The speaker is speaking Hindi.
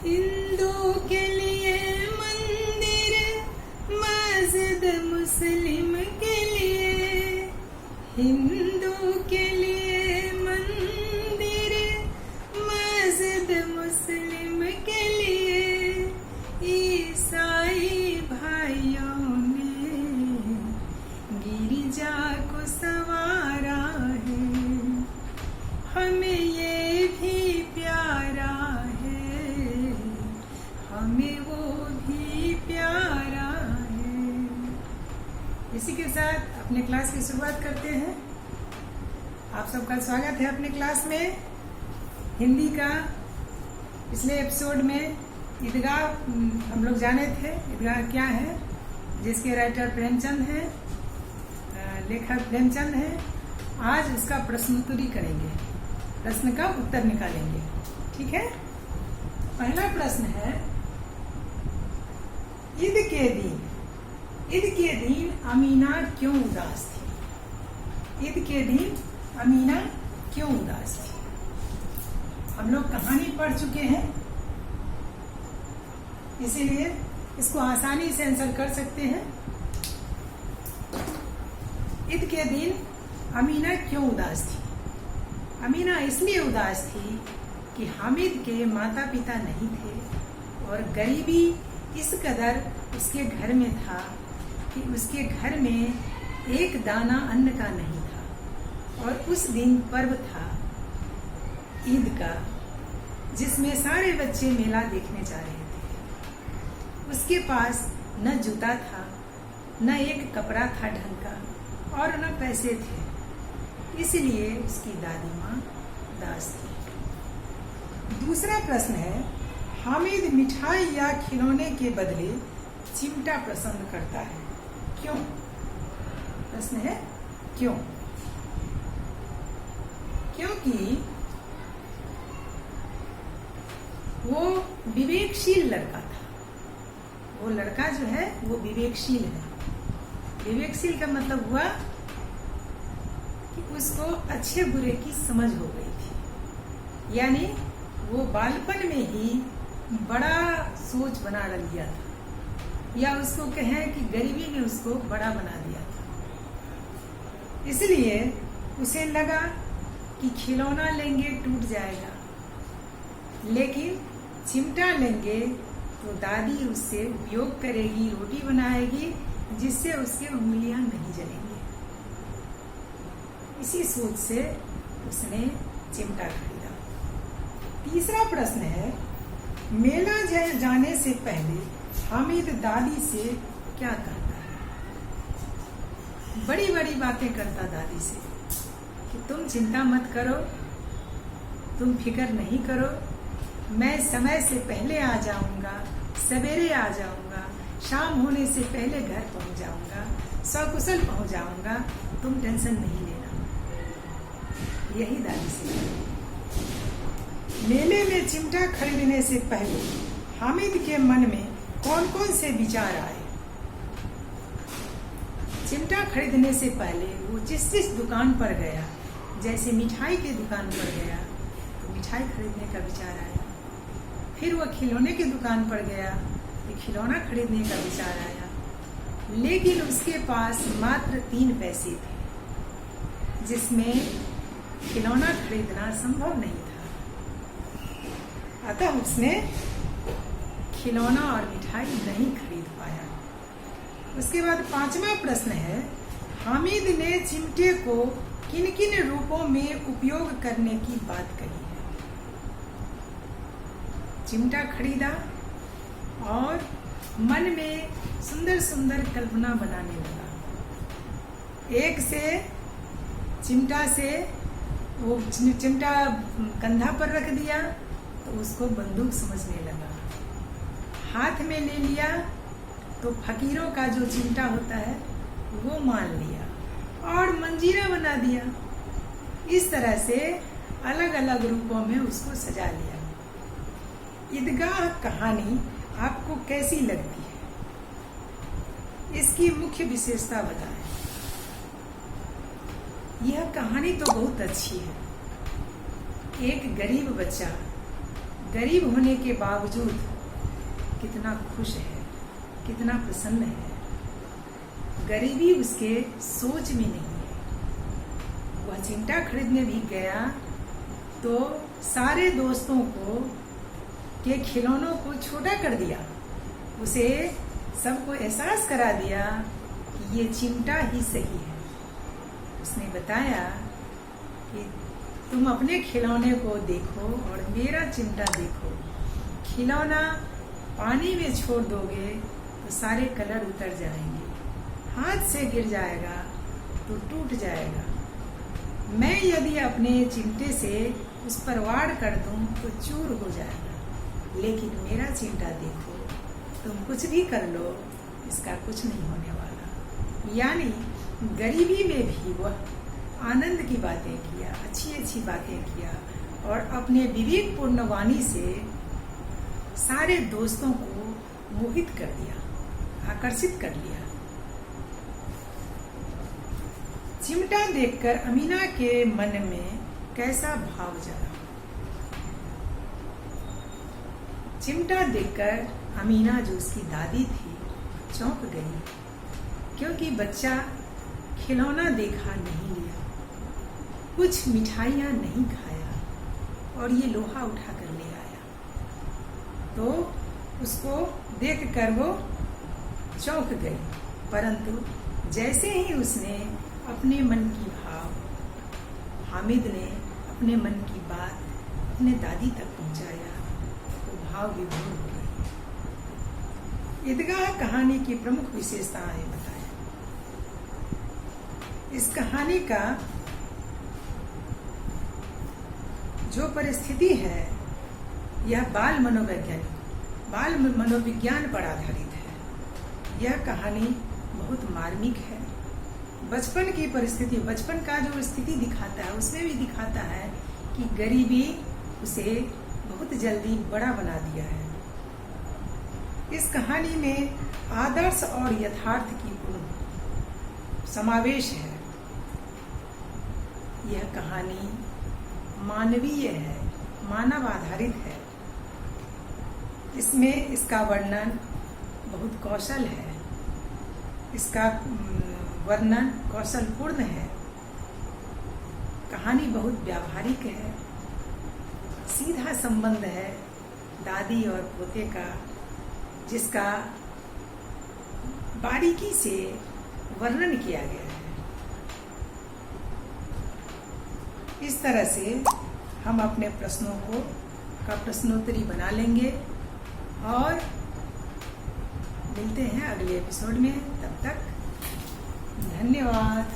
हिंदू के लिए मंदिर, मस्जिद मुस्लिम के लिए। हिंदू के लिए मंदिर, मस्जिद मुस्लिम के लिए। ईसाई भाइयों ने गिरजा को संवारा है, हमें ये भी प्यारा है, हमें वो भी प्यारा है। इसी के साथ अपने क्लास की शुरुआत करते हैं। आप सबका स्वागत है अपने क्लास में। हिंदी का पिछले एपिसोड में ईदगाह हम लोग जाने थे। ईदगाह क्या है, जिसके राइटर प्रेमचंद हैं, लेखक प्रेमचंद हैं। आज इसका प्रश्नोत्तरी करेंगे, प्रश्न का उत्तर निकालेंगे। ठीक है। पहला प्रश्न है, ईद के दिन अमीना क्यों उदास थी? ईद के दिन अमीना क्यों उदास थी? हम लोग कहानी पढ़ चुके हैं, इसीलिए इसको आसानी से आंसर कर सकते हैं। ईद के दिन अमीना क्यों उदास थी? अमीना इसलिए उदास थी कि हामिद के माता पिता नहीं थे और गरीबी इस कदर उसके घर में था कि उसके घर में एक दाना अन्न का नहीं था। और उस दिन पर्व था ईद का, जिसमें सारे बच्चे मेला देखने जा रहे थे। उसके पास न जूता था, न एक कपड़ा था ढंग का, और न पैसे थे। इसलिए उसकी दादी माँ उदास थी। दूसरा प्रश्न है, हामिद मिठाई या खिलौने के बदले चिमटा पसंद करता है, क्यों? प्रश्न है क्यों? क्योंकि वो विवेकशील लड़का था। वो लड़का जो है वो विवेकशील है। विवेकशील का मतलब हुआ कि उसको अच्छे बुरे की समझ हो गई थी, यानी वो बालपन में ही बड़ा सोच बना लिया था, या उसको कहें कि गरीबी ने उसको बड़ा बना दिया था। इसलिए उसे लगा कि खिलौना लेंगे टूट जाएगा, लेकिन चिमटा लेंगे तो दादी उससे उपयोग करेगी, रोटी बनाएगी, जिससे उसके उंगलियां नहीं जलेंगी। इसी सोच से उसने चिमटा खरीदा। तीसरा प्रश्न है, मेला जाने से पहले हामिद दादी से क्या करता है? बड़ी बड़ी बातें करता दादी से कि तुम चिंता मत करो, तुम फिक्र नहीं करो, मैं समय से पहले आ जाऊंगा, सवेरे आ जाऊंगा, शाम होने से पहले घर पहुंच जाऊंगा, सकुशल पहुंच जाऊंगा, तुम टेंशन नहीं लेना। यही दादी से। मेले में चिमटा खरीदने से पहले हामिद के मन में कौन कौन से विचार आए? चिमटा खरीदने से पहले वो जिस दुकान पर गया, जैसे मिठाई की दुकान पर गया तो मिठाई खरीदने का विचार आया। फिर वो खिलौने की दुकान पर गया तो खिलौना खरीदने का विचार आया, लेकिन उसके पास मात्र 3 पैसे थे, जिसमें खिलौना खरीदना संभव नहीं था। अतः उसने खिलौना और मिठाई नहीं खरीद पाया। उसके बाद 5वां प्रश्न है, हामिद ने चिमटे को किन किन रूपों में उपयोग करने की बात कही है? चिमटा खरीदा और मन में सुंदर सुंदर कल्पना बनाने लगा। एक से चिमटा से वो चिमटा कंधा पर रख दिया तो उसको बंदूक समझने लगा। हाथ में ले लिया तो फकीरों का जो चिमटा होता है वो मान लिया और मंजीरा बना दिया। इस तरह से अलग अलग रूपों में उसको सजा लिया। ईदगाह कहानी आपको कैसी लगती है? इसकी मुख्य विशेषता बताएं। यह कहानी तो बहुत अच्छी है। एक गरीब बच्चा गरीब होने के बावजूद कितना खुश है, कितना प्रसन्न है। गरीबी उसके सोच में नहीं है। वह चिमटा खरीदने भी गया तो सारे दोस्तों को के खिलौनों को छोटा कर दिया। उसे सबको एहसास करा दिया कि ये चिमटा ही सही है। उसने बताया कि तुम अपने खिलौने को देखो और मेरा चिमटा देखो। खिलौना पानी में छोड़ दोगे तो सारे कलर उतर जाएंगे, हाथ से गिर जाएगा तो टूट जाएगा। मैं यदि अपने चिमटे से उस पर वार कर दूं तो चूर हो जाएगा, लेकिन मेरा चिमटा देखो, तुम कुछ भी कर लो, इसका कुछ नहीं होने वाला। यानी गरीबी में भी वह आनंद की बातें किया, अच्छी अच्छी बातें किया और अपने विवेकपूर्ण वाणी से सारे दोस्तों को मोहित कर दिया, आकर्षित कर लिया। चिमटा देखकर अमीना के मन में कैसा भाव जगा। चिमटा देखकर अमीना, जो उसकी दादी थी, चौंक गई, क्योंकि बच्चा खिलौना देखा नहीं लिया, कुछ मिठाइयाँ नहीं खाया और ये लोहा उठा कर ले आया। तो उसको देखकर वो चौंक गई। परंतु जैसे ही उसने अपने मन की भाव, हामिद ने अपने मन की बात अपने दादी तक पहुंचाया तो भाव विभोर हो गई। ईदगाह कहानी की प्रमुख विशेषताएं बताएं। इस कहानी का जो परिस्थिति है यह बाल मनोविज्ञान पर आधारित है। यह कहानी बहुत मार्मिक है। बचपन की परिस्थिति, बचपन का जो स्थिति दिखाता है उसमें भी दिखाता है कि गरीबी उसे बहुत जल्दी बड़ा बना दिया है। इस कहानी में आदर्श और यथार्थ की पूर्ण समावेश है। यह कहानी मानवीय है, मानव आधारित है। इसमें इसका वर्णन बहुत कौशल है, इसका वर्णन कौशलपूर्ण है। कहानी बहुत व्यावहारिक है, सीधा संबंध है दादी और पोते का, जिसका बारीकी से वर्णन किया गया है। इस तरह से हम अपने प्रश्नों का प्रश्नोत्तरी बना लेंगे और मिलते हैं अगले एपिसोड में। तब तक धन्यवाद।